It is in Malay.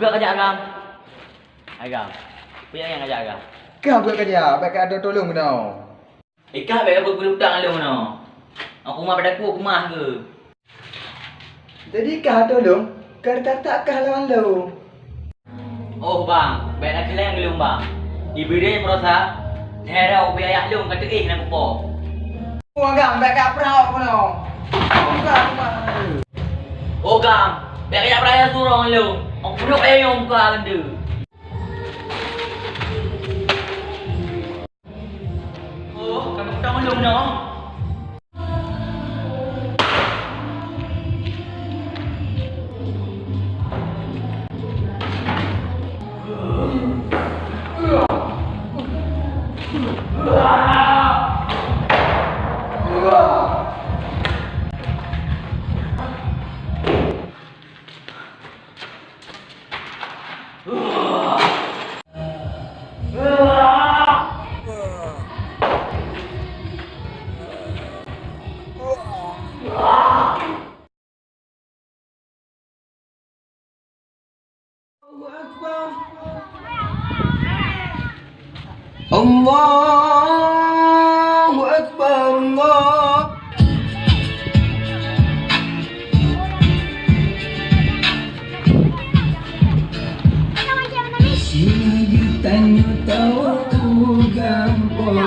buat kerja Agam. Agam. Punya yang kerja Agam. Kau buat kerja, baik ada tolong kena. Ikan baik apa perlu hutang lu mana? Aku rumah pada aku mah ke? Jadi kau tolong, kau tak kau lawan lu. Oh bang, baik nak keleng lu bang. Ibu dia yang merasa herau biaya lu kata nak apa? Oh agam, baik kau pernah kena. Oh gam, baik kerja peraya surong lu. Aku duduk ayam kau benda. Oh, kamu hutang lu mana? Allahu Akbar, Allah. Selagi tanya tahu gampang.